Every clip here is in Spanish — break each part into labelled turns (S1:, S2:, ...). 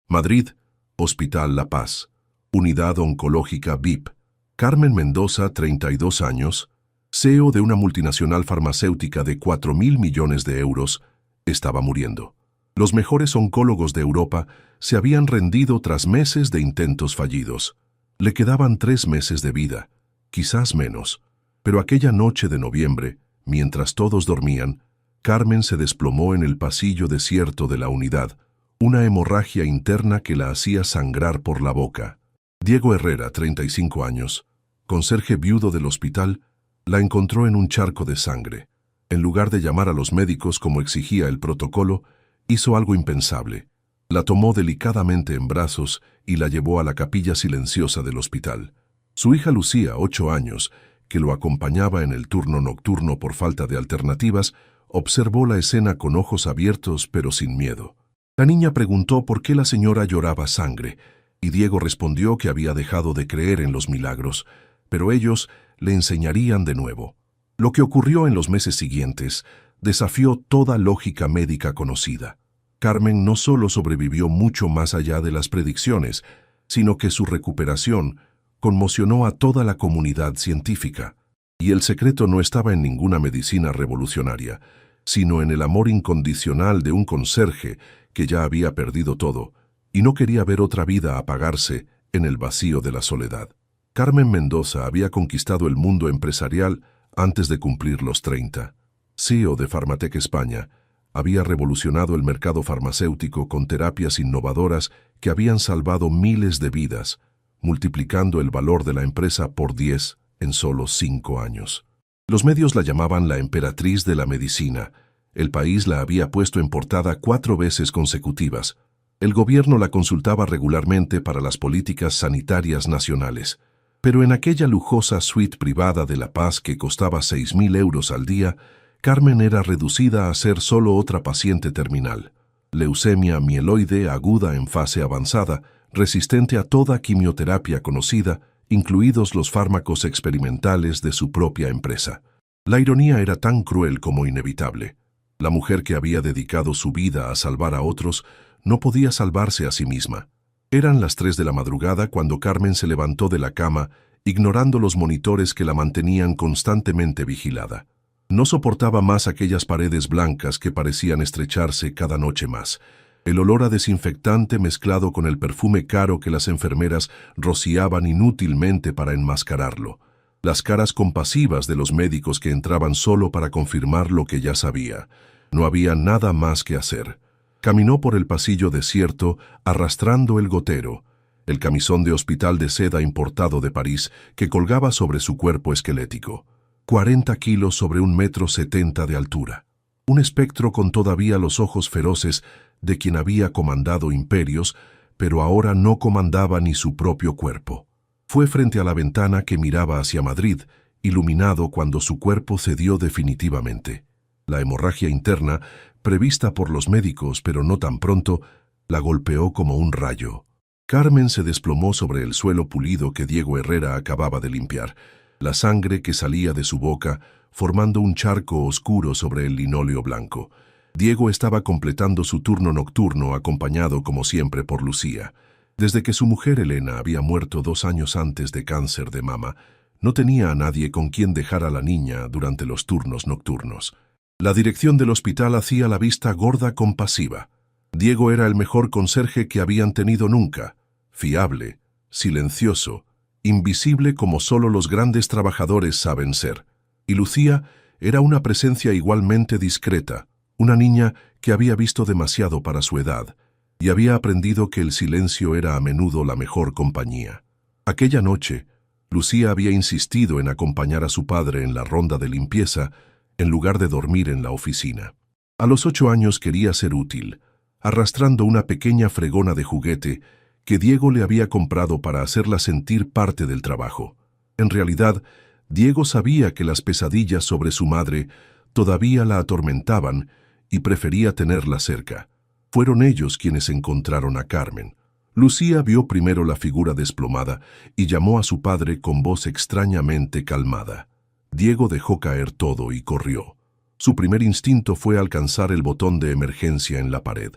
S1: Madrid, Hospital La Paz, Unidad Oncológica VIP. Carmen Mendoza, 32 años, CEO de una multinacional farmacéutica de 4.000 millones de euros, estaba muriendo. Los mejores oncólogos de Europa se habían rendido tras meses de intentos fallidos. Le quedaban 3 meses de vida, quizás menos. Pero aquella noche de noviembre, mientras todos dormían, Carmen se desplomó en el pasillo desierto de la unidad, una hemorragia interna que la hacía sangrar por la boca. Diego Herrera, 35 años, conserje viudo del hospital, la encontró en un charco de sangre. En lugar de llamar a los médicos como exigía el protocolo, hizo algo impensable. La tomó delicadamente en brazos y la llevó a la capilla silenciosa del hospital. Su hija Lucía, 8 años, que lo acompañaba en el turno nocturno por falta de alternativas, observó la escena con ojos abiertos pero sin miedo. La niña preguntó por qué la señora lloraba sangre, y Diego respondió que había dejado de creer en los milagros, pero ellos le enseñarían de nuevo. Lo que ocurrió en los meses siguientes desafió toda lógica médica conocida. Carmen no solo sobrevivió mucho más allá de las predicciones, sino que su recuperación conmocionó a toda la comunidad científica. Y el secreto no estaba en ninguna medicina revolucionaria, sino en el amor incondicional de un conserje que ya había perdido todo y no quería ver otra vida apagarse en el vacío de la soledad. Carmen Mendoza había conquistado el mundo empresarial antes de cumplir los 30. CEO de Farmatec España, había revolucionado el mercado farmacéutico con terapias innovadoras que habían salvado miles de vidas, multiplicando el valor de la empresa por 10 en solo 5 años. Los medios la llamaban la emperatriz de la medicina. El país la había puesto en portada 4 veces consecutivas. El gobierno la consultaba regularmente para las políticas sanitarias nacionales. Pero en aquella lujosa suite privada de La Paz que costaba 6.000 euros al día, Carmen era reducida a ser solo otra paciente terminal. Leucemia mieloide aguda en fase avanzada, resistente a toda quimioterapia conocida, incluidos los fármacos experimentales de su propia empresa. La ironía era tan cruel como inevitable. La mujer que había dedicado su vida a salvar a otros no podía salvarse a sí misma. Eran las 3 de la madrugada cuando Carmen se levantó de la cama, ignorando los monitores que la mantenían constantemente vigilada. No soportaba más aquellas paredes blancas que parecían estrecharse cada noche más. El olor a desinfectante mezclado con el perfume caro que las enfermeras rociaban inútilmente para enmascararlo. Las caras compasivas de los médicos que entraban solo para confirmar lo que ya sabía. No había nada más que hacer. Caminó por el pasillo desierto, arrastrando el gotero, el camisón de hospital de seda importado de París que colgaba sobre su cuerpo esquelético. 40 kilos sobre 1,70 m de altura. Un espectro con todavía los ojos feroces de quien había comandado imperios, pero ahora no comandaba ni su propio cuerpo. Fue frente a la ventana que miraba hacia Madrid, iluminado cuando su cuerpo cedió definitivamente. La hemorragia interna, prevista por los médicos pero no tan pronto, la golpeó como un rayo. Carmen se desplomó sobre el suelo pulido que Diego Herrera acababa de limpiar, la sangre que salía de su boca formando un charco oscuro sobre el linóleo blanco. Diego estaba completando su turno nocturno acompañado como siempre por Lucía. Desde que su mujer Elena había muerto 2 años antes de cáncer de mama, no tenía a nadie con quien dejar a la niña durante los turnos nocturnos. La dirección del hospital hacía la vista gorda compasiva. Diego era el mejor conserje que habían tenido nunca, fiable, silencioso, invisible como solo los grandes trabajadores saben ser. Y Lucía era una presencia igualmente discreta, una niña que había visto demasiado para su edad y había aprendido que el silencio era a menudo la mejor compañía. Aquella noche, Lucía había insistido en acompañar a su padre en la ronda de limpieza en lugar de dormir en la oficina. A los 8 años quería ser útil, arrastrando una pequeña fregona de juguete que Diego le había comprado para hacerla sentir parte del trabajo. En realidad, Diego sabía que las pesadillas sobre su madre todavía la atormentaban y prefería tenerla cerca. Fueron ellos quienes encontraron a Carmen. Lucía vio primero la figura desplomada y llamó a su padre con voz extrañamente calmada. Diego dejó caer todo y corrió. Su primer instinto fue alcanzar el botón de emergencia en la pared.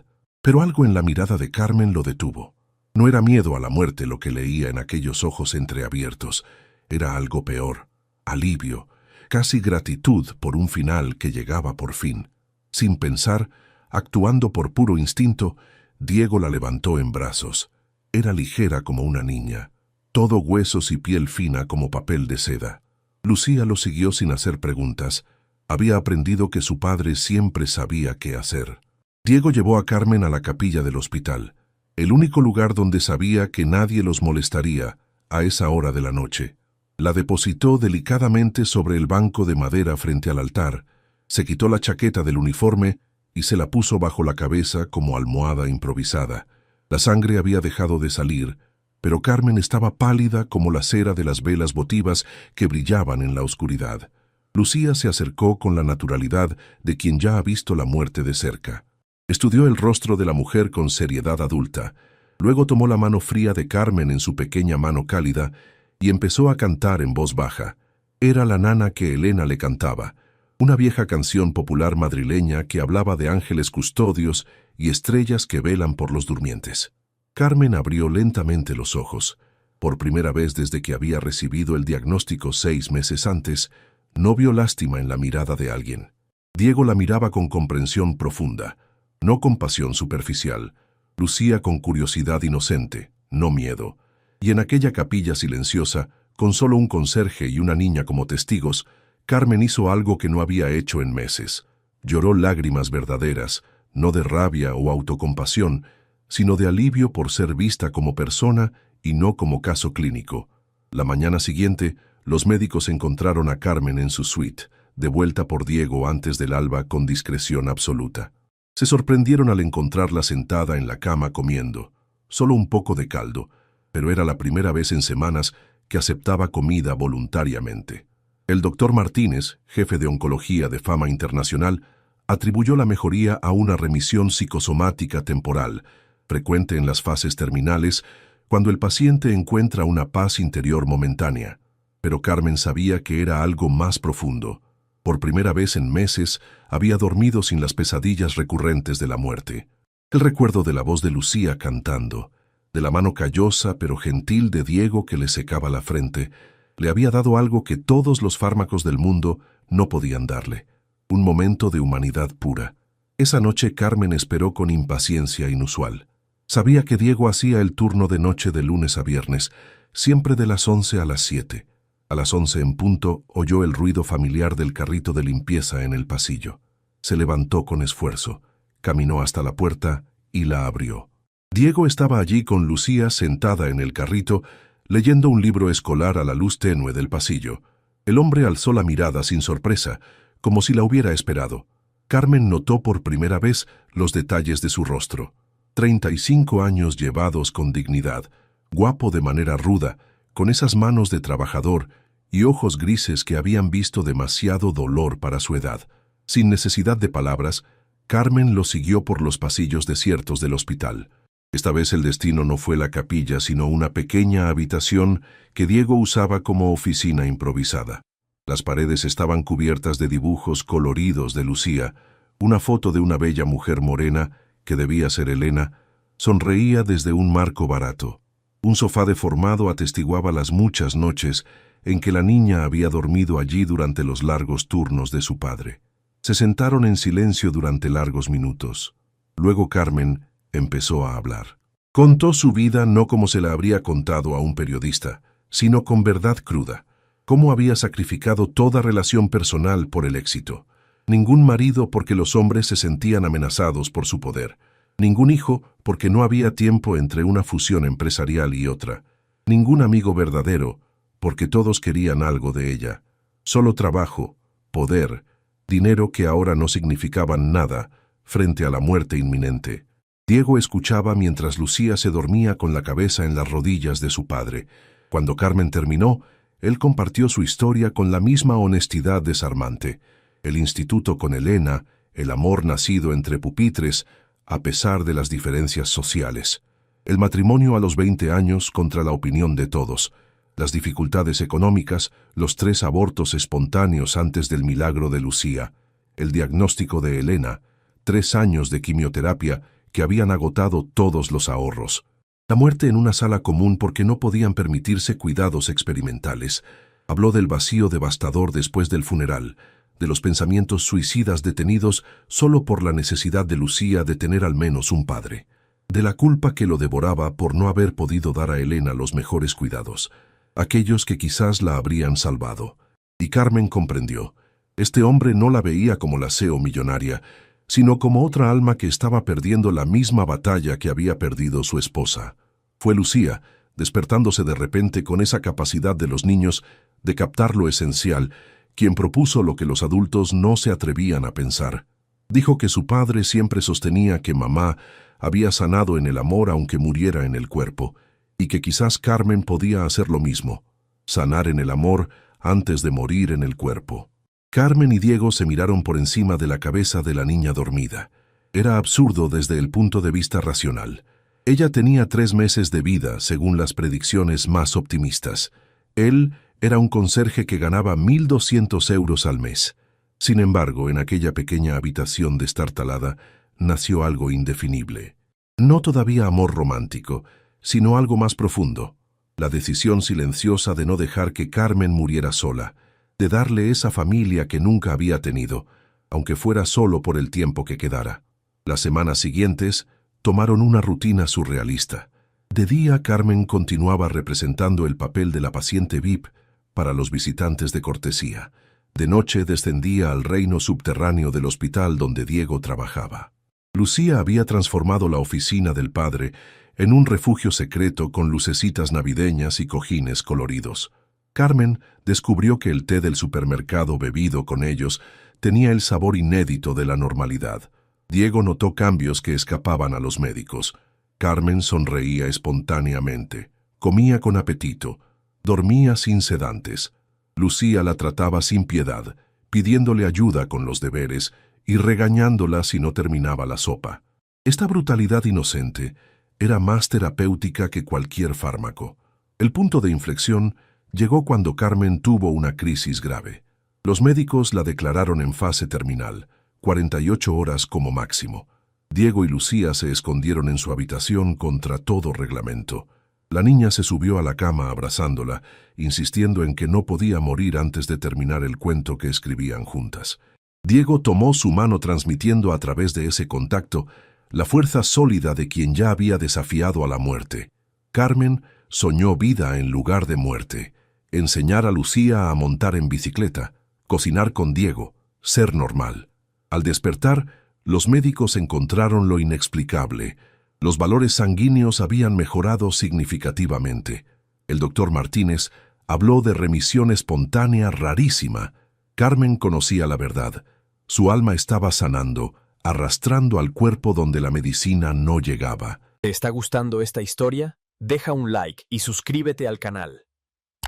S1: Pero algo en la mirada de Carmen lo detuvo. No era miedo a la muerte lo que leía en aquellos ojos entreabiertos. Era algo peor, alivio, casi gratitud por un final que llegaba por fin. Sin pensar, actuando por puro instinto, Diego la levantó en brazos. Era ligera como una niña, todo huesos y piel fina como papel de seda. Lucía lo siguió sin hacer preguntas. Había aprendido que su padre siempre sabía qué hacer. Diego llevó a Carmen a la capilla del hospital, el único lugar donde sabía que nadie los molestaría a esa hora de la noche. La depositó delicadamente sobre el banco de madera frente al altar, se quitó la chaqueta del uniforme y se la puso bajo la cabeza como almohada improvisada. La sangre había dejado de salir, pero Carmen estaba pálida como la cera de las velas votivas que brillaban en la oscuridad. Lucía se acercó con la naturalidad de quien ya ha visto la muerte de cerca. Estudió el rostro de la mujer con seriedad adulta. Luego tomó la mano fría de Carmen en su pequeña mano cálida y empezó a cantar en voz baja. Era la nana que Elena le cantaba, una vieja canción popular madrileña que hablaba de ángeles custodios y estrellas que velan por los durmientes. Carmen abrió lentamente los ojos. Por primera vez desde que había recibido el diagnóstico 6 meses antes, no vio lástima en la mirada de alguien. Diego la miraba con comprensión profunda, no compasión superficial. Lucía con curiosidad inocente, no miedo. Y en aquella capilla silenciosa, con solo un conserje y una niña como testigos, Carmen hizo algo que no había hecho en meses. Lloró lágrimas verdaderas, no de rabia o autocompasión, sino de alivio por ser vista como persona y no como caso clínico. La mañana siguiente, los médicos encontraron a Carmen en su suite, devuelta por Diego antes del alba con discreción absoluta. Se sorprendieron al encontrarla sentada en la cama comiendo, solo un poco de caldo, pero era la primera vez en semanas que aceptaba comida voluntariamente. El doctor Martínez, jefe de oncología de fama internacional, atribuyó la mejoría a una remisión psicosomática temporal, frecuente en las fases terminales, cuando el paciente encuentra una paz interior momentánea. Pero Carmen sabía que era algo más profundo. Por primera vez en meses, había dormido sin las pesadillas recurrentes de la muerte. El recuerdo de la voz de Lucía cantando, de la mano callosa pero gentil de Diego que le secaba la frente, le había dado algo que todos los fármacos del mundo no podían darle, un momento de humanidad pura. Esa noche Carmen esperó con impaciencia inusual. Sabía que Diego hacía el turno de noche de lunes a viernes, siempre de las 11 a las 7. A las 11 en punto oyó el ruido familiar del carrito de limpieza en el pasillo. Se levantó con esfuerzo, caminó hasta la puerta y la abrió. Diego estaba allí con Lucía sentada en el carrito, leyendo un libro escolar a la luz tenue del pasillo. El hombre alzó la mirada sin sorpresa, como si la hubiera esperado. Carmen notó por primera vez los detalles de su rostro. 35 años llevados con dignidad, guapo de manera ruda, con esas manos de trabajador y ojos grises que habían visto demasiado dolor para su edad. Sin necesidad de palabras, Carmen lo siguió por los pasillos desiertos del hospital. Esta vez el destino no fue la capilla, sino una pequeña habitación que Diego usaba como oficina improvisada. Las paredes estaban cubiertas de dibujos coloridos de Lucía. Una foto de una bella mujer morena, que debía ser Elena, sonreía desde un marco barato. Un sofá deformado atestiguaba las muchas noches en que la niña había dormido allí durante los largos turnos de su padre. Se sentaron en silencio durante largos minutos. Luego Carmen empezó a hablar. Contó su vida no como se la habría contado a un periodista, sino con verdad cruda. Cómo había sacrificado toda relación personal por el éxito. Ningún marido porque los hombres se sentían amenazados por su poder. Ningún hijo porque no había tiempo entre una fusión empresarial y otra. Ningún amigo verdadero porque todos querían algo de ella. Solo trabajo, poder, dinero que ahora no significaban nada frente a la muerte inminente. Diego escuchaba mientras Lucía se dormía con la cabeza en las rodillas de su padre. Cuando Carmen terminó, él compartió su historia con la misma honestidad desarmante. El instituto con Elena, el amor nacido entre pupitres, a pesar de las diferencias sociales. El matrimonio a los 20 años contra la opinión de todos. Las dificultades económicas, los 3 abortos espontáneos antes del milagro de Lucía. El diagnóstico de Elena, 3 años de quimioterapia que habían agotado todos los ahorros. La muerte en una sala común porque no podían permitirse cuidados experimentales. Habló del vacío devastador después del funeral, de los pensamientos suicidas detenidos solo por la necesidad de Lucía de tener al menos un padre, de la culpa que lo devoraba por no haber podido dar a Elena los mejores cuidados, aquellos que quizás la habrían salvado. Y Carmen comprendió. Este hombre no la veía como la CEO millonaria, sino como otra alma que estaba perdiendo la misma batalla que había perdido su esposa. Fue Lucía, despertándose de repente con esa capacidad de los niños de captar lo esencial, quien propuso lo que los adultos no se atrevían a pensar. Dijo que su padre siempre sostenía que mamá había sanado en el amor aunque muriera en el cuerpo, y que quizás Carmen podía hacer lo mismo, sanar en el amor antes de morir en el cuerpo. Carmen y Diego se miraron por encima de la cabeza de la niña dormida. Era absurdo desde el punto de vista racional. Ella tenía 3 meses de vida, según las predicciones más optimistas. Él era un conserje que ganaba 1.200 euros al mes. Sin embargo, en aquella pequeña habitación destartalada, nació algo indefinible. No todavía amor romántico, sino algo más profundo. La decisión silenciosa de no dejar que Carmen muriera sola, de darle esa familia que nunca había tenido, aunque fuera solo por el tiempo que quedara. Las semanas siguientes tomaron una rutina surrealista. De día, Carmen continuaba representando el papel de la paciente VIP para los visitantes de cortesía. De noche descendía al reino subterráneo del hospital donde Diego trabajaba. Lucía había transformado la oficina del padre en un refugio secreto con lucecitas navideñas y cojines coloridos. Carmen descubrió que el té del supermercado bebido con ellos tenía el sabor inédito de la normalidad. Diego notó cambios que escapaban a los médicos. Carmen sonreía espontáneamente, comía con apetito, dormía sin sedantes. Lucía la trataba sin piedad, pidiéndole ayuda con los deberes y regañándola si no terminaba la sopa. Esta brutalidad inocente era más terapéutica que cualquier fármaco. El punto de inflexión llegó cuando Carmen tuvo una crisis grave. Los médicos la declararon en fase terminal, 48 horas como máximo. Diego y Lucía se escondieron en su habitación contra todo reglamento. La niña se subió a la cama abrazándola, insistiendo en que no podía morir antes de terminar el cuento que escribían juntas. Diego tomó su mano transmitiendo a través de ese contacto la fuerza sólida de quien ya había desafiado a la muerte. Carmen soñó vida en lugar de muerte, enseñar a Lucía a montar en bicicleta, cocinar con Diego, ser normal. Al despertar, los médicos encontraron lo inexplicable. Los valores sanguíneos habían mejorado significativamente. El doctor Martínez habló de remisión espontánea rarísima. Carmen conocía la verdad. Su alma estaba sanando, arrastrando al cuerpo donde la medicina no llegaba.
S2: ¿Te está gustando esta historia? Deja un like y suscríbete al canal.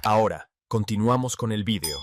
S2: Ahora, continuamos con el vídeo.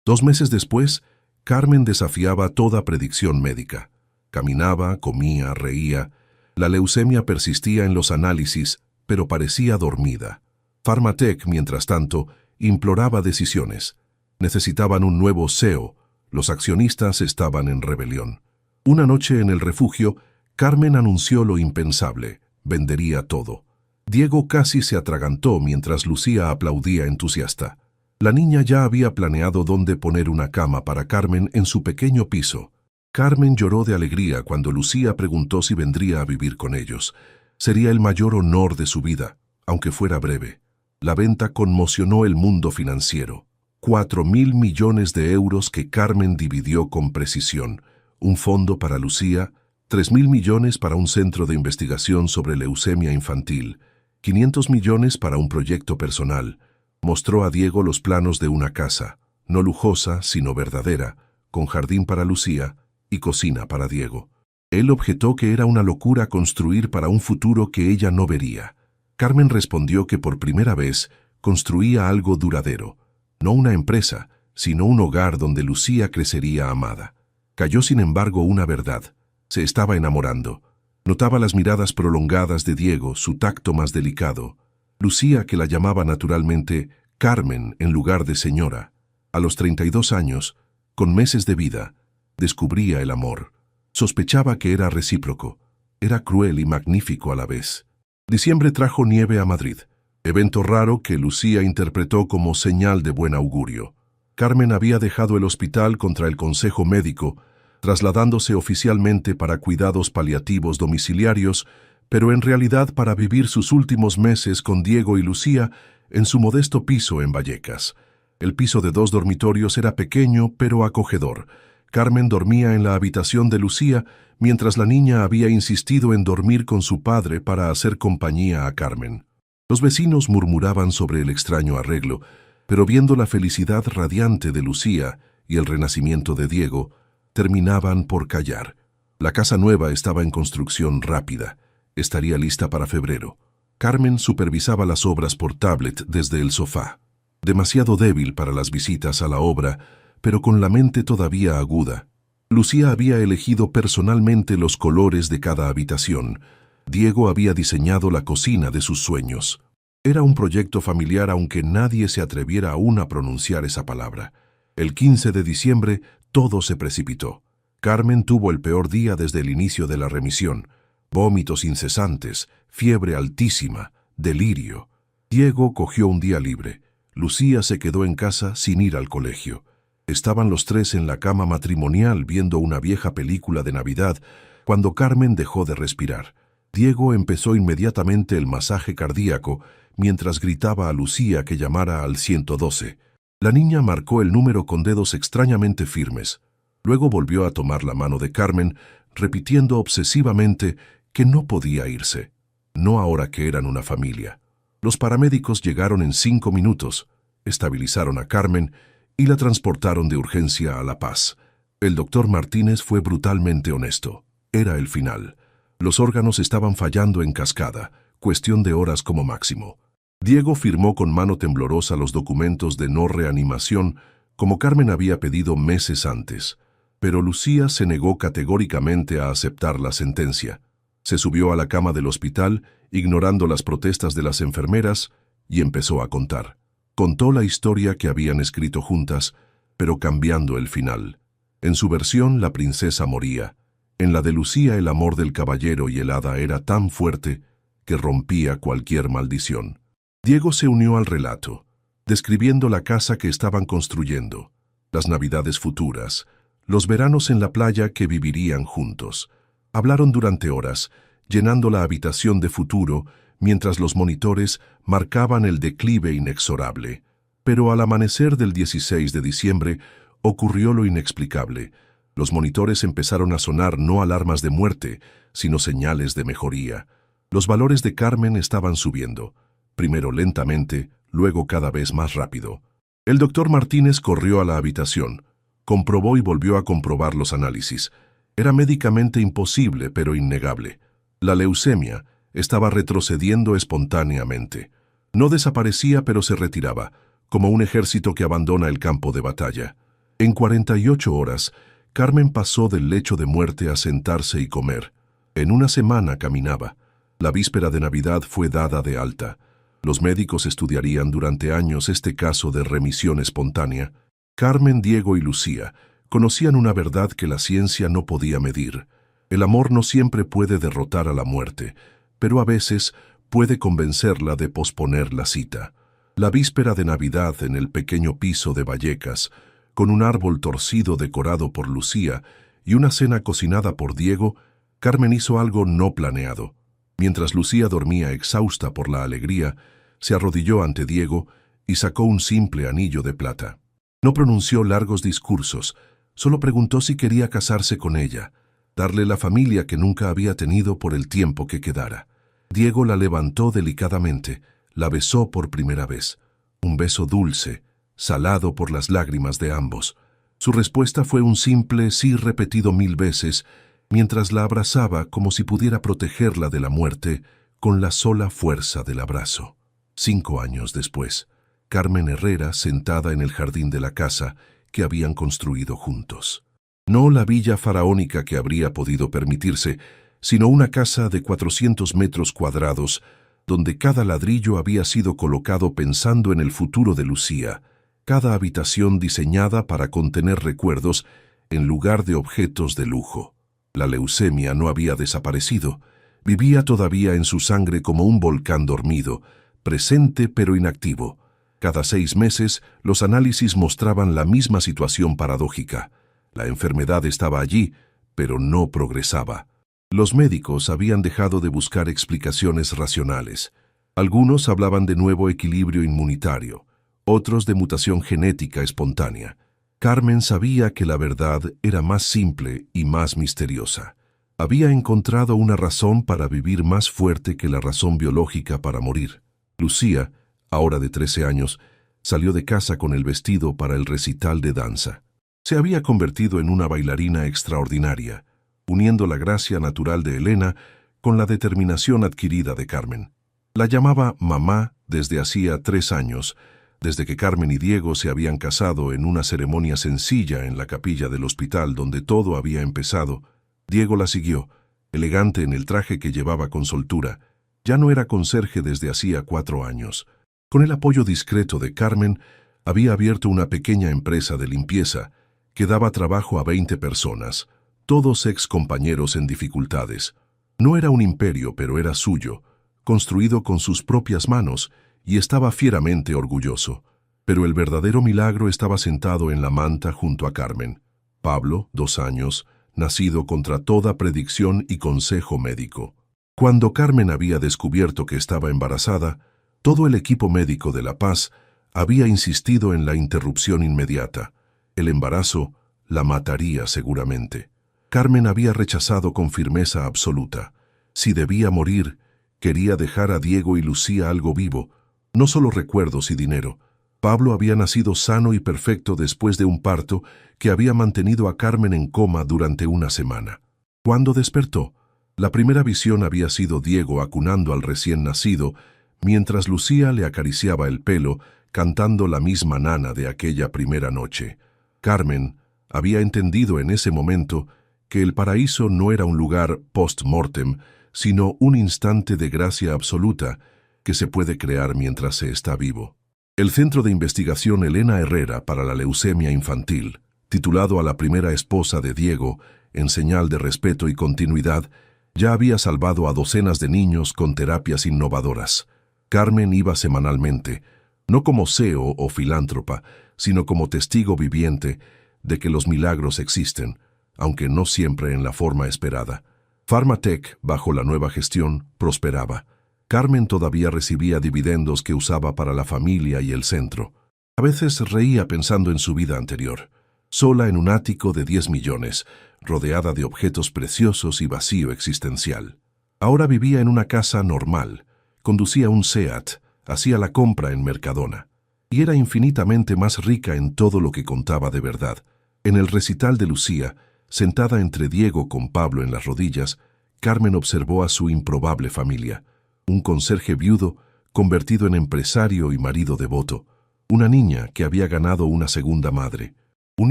S1: 2 meses después, Carmen desafiaba toda predicción médica. Caminaba, comía, reía. La leucemia persistía en los análisis, pero parecía dormida. Pharmatech, mientras tanto, imploraba decisiones. Necesitaban un nuevo CEO. Los accionistas estaban en rebelión. Una noche en el refugio, Carmen anunció lo impensable. Vendería todo. Diego casi se atragantó mientras Lucía aplaudía entusiasta. La niña ya había planeado dónde poner una cama para Carmen en su pequeño piso. Carmen lloró de alegría cuando Lucía preguntó si vendría a vivir con ellos. Sería el mayor honor de su vida, aunque fuera breve. La venta conmocionó el mundo financiero. 4.000 millones de euros que Carmen dividió con precisión. Un fondo para Lucía, 3.000 millones para un centro de investigación sobre leucemia infantil, 500 millones para un proyecto personal. Mostró a Diego los planos de una casa, no lujosa, sino verdadera, con jardín para Lucía y cocina para Diego. Él objetó que era una locura construir para un futuro que ella no vería. Carmen respondió que por primera vez construía algo duradero, no una empresa, sino un hogar donde Lucía crecería amada. Cayó sin embargo una verdad. Se estaba enamorando. Notaba las miradas prolongadas de Diego, su tacto más delicado. Lucía, que la llamaba naturalmente Carmen en lugar de señora, a los 32 años, con meses de vida, descubría el amor. Sospechaba que era recíproco. Era cruel y magnífico a la vez. Diciembre trajo nieve a Madrid, evento raro que Lucía interpretó como señal de buen augurio. Carmen había dejado el hospital contra el consejo médico, trasladándose oficialmente para cuidados paliativos domiciliarios, pero en realidad para vivir sus últimos meses con Diego y Lucía en su modesto piso en Vallecas. El piso de 2 dormitorios era pequeño pero acogedor. Carmen dormía en la habitación de Lucía, mientras la niña había insistido en dormir con su padre para hacer compañía a Carmen. Los vecinos murmuraban sobre el extraño arreglo, pero viendo la felicidad radiante de Lucía y el renacimiento de Diego, terminaban por callar. La casa nueva estaba en construcción rápida. Estaría lista para febrero. Carmen supervisaba las obras por tablet desde el sofá. Demasiado débil para las visitas a la obra, pero con la mente todavía aguda. Lucía había elegido personalmente los colores de cada habitación. Diego había diseñado la cocina de sus sueños. Era un proyecto familiar aunque nadie se atreviera aún a pronunciar esa palabra. El 15 de diciembre todo se precipitó. Carmen tuvo el peor día desde el inicio de la remisión. Vómitos incesantes, fiebre altísima, delirio. Diego cogió un día libre. Lucía se quedó en casa sin ir al colegio. Estaban los 3 en la cama matrimonial viendo una vieja película de Navidad cuando Carmen dejó de respirar. Diego empezó inmediatamente el masaje cardíaco mientras gritaba a Lucía que llamara al 112. La niña marcó el número con dedos extrañamente firmes. Luego volvió a tomar la mano de Carmen, repitiendo obsesivamente que no podía irse. No ahora que eran una familia. Los paramédicos llegaron en 5 minutos, estabilizaron a Carmen y la transportaron de urgencia a La Paz. El doctor Martínez fue brutalmente honesto. Era el final. Los órganos estaban fallando en cascada, cuestión de horas como máximo. Diego firmó con mano temblorosa los documentos de no reanimación, como Carmen había pedido meses antes. Pero Lucía se negó categóricamente a aceptar la sentencia. Se subió a la cama del hospital, ignorando las protestas de las enfermeras, y empezó a contar. Contó la historia que habían escrito juntas, pero cambiando el final. En su versión, la princesa moría. En la de Lucía, el amor del caballero y el hada era tan fuerte que rompía cualquier maldición. Diego se unió al relato, describiendo la casa que estaban construyendo, las navidades futuras, los veranos en la playa que vivirían juntos. Hablaron durante horas, llenando la habitación de futuro, mientras los monitores marcaban el declive inexorable. Pero al amanecer del 16 de diciembre ocurrió lo inexplicable. Los monitores empezaron a sonar no alarmas de muerte, sino señales de mejoría. Los valores de Carmen estaban subiendo, primero lentamente, luego cada vez más rápido. El doctor Martínez corrió a la habitación, comprobó y volvió a comprobar los análisis. Era médicamente imposible, pero innegable. La leucemia estaba retrocediendo espontáneamente. No desaparecía, pero se retiraba, como un ejército que abandona el campo de batalla. En 48 horas, Carmen pasó del lecho de muerte a sentarse y comer. En una semana caminaba. La víspera de Navidad fue dada de alta. Los médicos estudiarían durante años este caso de remisión espontánea. Carmen, Diego y Lucía conocían una verdad que la ciencia no podía medir. El amor no siempre puede derrotar a la muerte, pero a veces puede convencerla de posponer la cita. La víspera de Navidad en el pequeño piso de Vallecas, con un árbol torcido decorado por Lucía y una cena cocinada por Diego, Carmen hizo algo no planeado. Mientras Lucía dormía exhausta por la alegría, se arrodilló ante Diego y sacó un simple anillo de plata. No pronunció largos discursos, solo preguntó si quería casarse con ella, darle la familia que nunca había tenido por el tiempo que quedara. Diego la levantó delicadamente, la besó por primera vez. Un beso dulce, salado por las lágrimas de ambos. Su respuesta fue un simple sí repetido 1000 veces, mientras la abrazaba como si pudiera protegerla de la muerte con la sola fuerza del abrazo. 5 años después, Carmen Herrera sentada en el jardín de la casa que habían construido juntos. No la villa faraónica que habría podido permitirse, sino una casa de 400 metros cuadrados, donde cada ladrillo había sido colocado pensando en el futuro de Lucía, cada habitación diseñada para contener recuerdos en lugar de objetos de lujo. La leucemia no había desaparecido. Vivía todavía en su sangre como un volcán dormido, presente pero inactivo. Cada 6 meses, los análisis mostraban la misma situación paradójica. La enfermedad estaba allí, pero no progresaba. Los médicos habían dejado de buscar explicaciones racionales. Algunos hablaban de nuevo equilibrio inmunitario, otros de mutación genética espontánea. Carmen sabía que la verdad era más simple y más misteriosa. Había encontrado una razón para vivir más fuerte que la razón biológica para morir. Lucía, ahora de 13 años, salió de casa con el vestido para el recital de danza. Se había convertido en una bailarina extraordinaria, uniendo la gracia natural de Elena con la determinación adquirida de Carmen. La llamaba mamá desde hacía 3 años, desde que Carmen y Diego se habían casado en una ceremonia sencilla en la capilla del hospital donde todo había empezado. Diego la siguió, elegante en el traje que llevaba con soltura. Ya no era conserje desde hacía 4 años. Con el apoyo discreto de Carmen, había abierto una pequeña empresa de limpieza que daba trabajo a 20 personas, todos ex compañeros en dificultades. No era un imperio, pero era suyo, construido con sus propias manos, y estaba fieramente orgulloso. Pero el verdadero milagro estaba sentado en la manta junto a Carmen. Pablo, 2 años, nacido contra toda predicción y consejo médico. Cuando Carmen había descubierto que estaba embarazada, todo el equipo médico de La Paz había insistido en la interrupción inmediata. El embarazo la mataría seguramente. Carmen había rechazado con firmeza absoluta. Si debía morir, quería dejar a Diego y Lucía algo vivo, no solo recuerdos y dinero. Pablo había nacido sano y perfecto después de un parto que había mantenido a Carmen en coma durante una semana. Cuando despertó, la primera visión había sido Diego acunando al recién nacido, mientras Lucía le acariciaba el pelo, cantando la misma nana de aquella primera noche. Carmen había entendido en ese momento que el paraíso no era un lugar post-mortem, sino un instante de gracia absoluta que se puede crear mientras se está vivo. El Centro de Investigación Elena Herrera para la Leucemia Infantil, titulado a la primera esposa de Diego, en señal de respeto y continuidad, ya había salvado a docenas de niños con terapias innovadoras. Carmen iba semanalmente, no como CEO o filántropa, sino como testigo viviente de que los milagros existen, aunque no siempre en la forma esperada. Pharmatech, bajo la nueva gestión, prosperaba. Carmen todavía recibía dividendos que usaba para la familia y el centro. A veces reía pensando en su vida anterior, sola en un ático de 10 millones, rodeada de objetos preciosos y vacío existencial. Ahora vivía en una casa normal, conducía un SEAT, hacía la compra en Mercadona, y era infinitamente más rica en todo lo que contaba de verdad. En el recital de Lucía, sentada entre Diego con Pablo en las rodillas, Carmen observó a su improbable familia. Un conserje viudo convertido en empresario y marido devoto, una niña que había ganado una segunda madre, un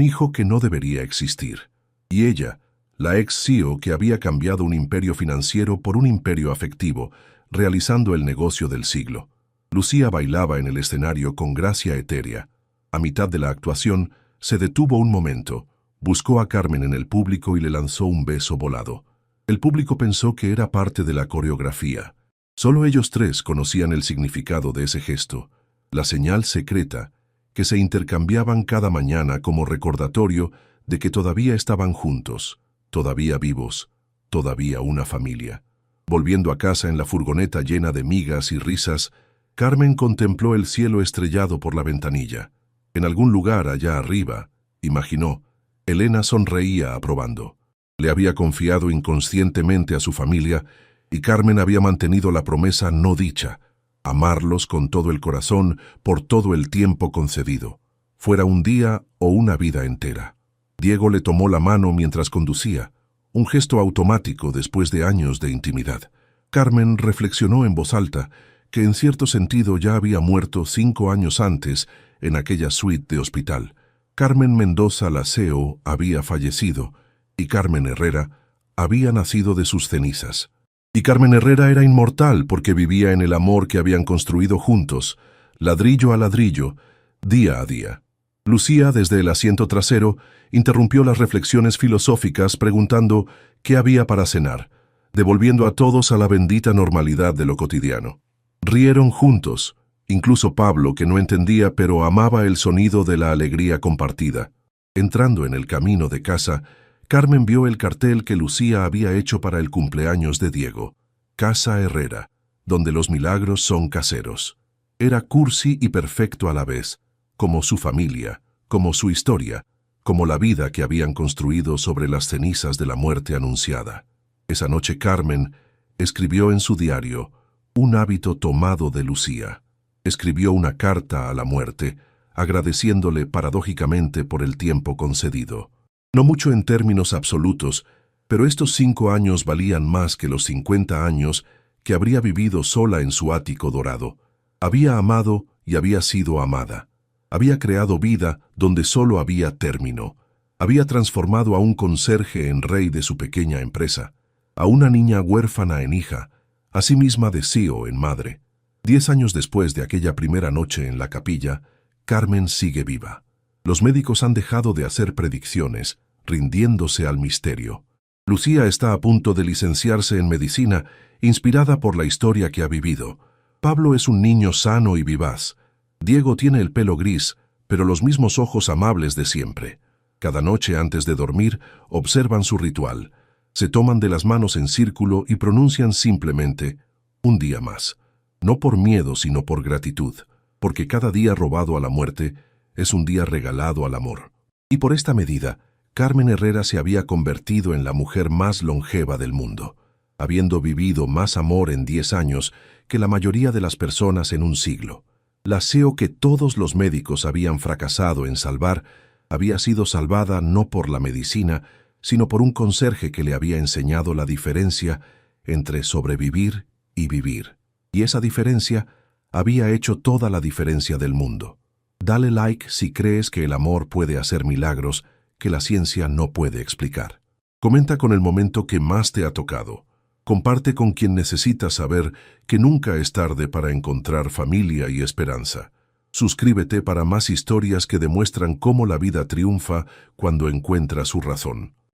S1: hijo que no debería existir, y ella, la ex CEO que había cambiado un imperio financiero por un imperio afectivo, realizando el negocio del siglo. Lucía bailaba en el escenario con gracia etérea. A mitad de la actuación, se detuvo un momento, buscó a Carmen en el público y le lanzó un beso volado. El público pensó que era parte de la coreografía. Solo ellos 3 conocían el significado de ese gesto, la señal secreta, que se intercambiaban cada mañana como recordatorio de que todavía estaban juntos, todavía vivos, todavía una familia. Volviendo a casa en la furgoneta llena de migas y risas, Carmen contempló el cielo estrellado por la ventanilla. En algún lugar allá arriba, imaginó, Elena sonreía aprobando. Le había confiado inconscientemente a su familia y Carmen había mantenido la promesa no dicha, amarlos con todo el corazón por todo el tiempo concedido, fuera un día o una vida entera. Diego le tomó la mano mientras conducía, un gesto automático después de años de intimidad. Carmen reflexionó en voz alta que en cierto sentido ya había muerto 5 años antes en aquella suite de hospital. Carmen Mendoza, la CEO, había fallecido y Carmen Herrera había nacido de sus cenizas. Y Carmen Herrera era inmortal porque vivía en el amor que habían construido juntos, ladrillo a ladrillo, día a día. Lucía, desde el asiento trasero, interrumpió las reflexiones filosóficas preguntando qué había para cenar, devolviendo a todos a la bendita normalidad de lo cotidiano. Rieron juntos, incluso Pablo, que no entendía pero amaba el sonido de la alegría compartida. Entrando en el camino de casa, Carmen vio el cartel que Lucía había hecho para el cumpleaños de Diego. Casa Herrera, donde los milagros son caseros. Era cursi y perfecto a la vez, como su familia, como su historia, como la vida que habían construido sobre las cenizas de la muerte anunciada. Esa noche Carmen escribió en su diario un hábito tomado de Lucía. Escribió una carta a la muerte, agradeciéndole paradójicamente por el tiempo concedido. No mucho en términos absolutos, pero estos 5 años valían más que los 50 años que habría vivido sola en su ático dorado. Había amado y había sido amada. Había creado vida donde solo había término. Había transformado a un conserje en rey de su pequeña empresa, a una niña huérfana en hija, a sí misma de CEO en madre. 10 años después de aquella primera noche en la capilla, Carmen sigue viva. Los médicos han dejado de hacer predicciones, rindiéndose al misterio. Lucía está a punto de licenciarse en medicina, inspirada por la historia que ha vivido. Pablo es un niño sano y vivaz. Diego tiene el pelo gris, pero los mismos ojos amables de siempre. Cada noche antes de dormir, observan su ritual. Se toman de las manos en círculo y pronuncian simplemente, un día más. No por miedo, sino por gratitud, porque cada día robado a la muerte es un día regalado al amor. Y por esta medida, Carmen Herrera se había convertido en la mujer más longeva del mundo, habiendo vivido más amor en 10 años que la mayoría de las personas en un siglo. La CEO que todos los médicos habían fracasado en salvar había sido salvada no por la medicina, sino por un conserje que le había enseñado la diferencia entre sobrevivir y vivir. Y esa diferencia había hecho toda la diferencia del mundo. Dale like si crees que el amor puede hacer milagros que la ciencia no puede explicar. Comenta con el momento que más te ha tocado. Comparte con quien necesita saber que nunca es tarde para encontrar familia y esperanza. Suscríbete para más historias que demuestran cómo la vida triunfa cuando encuentra su razón.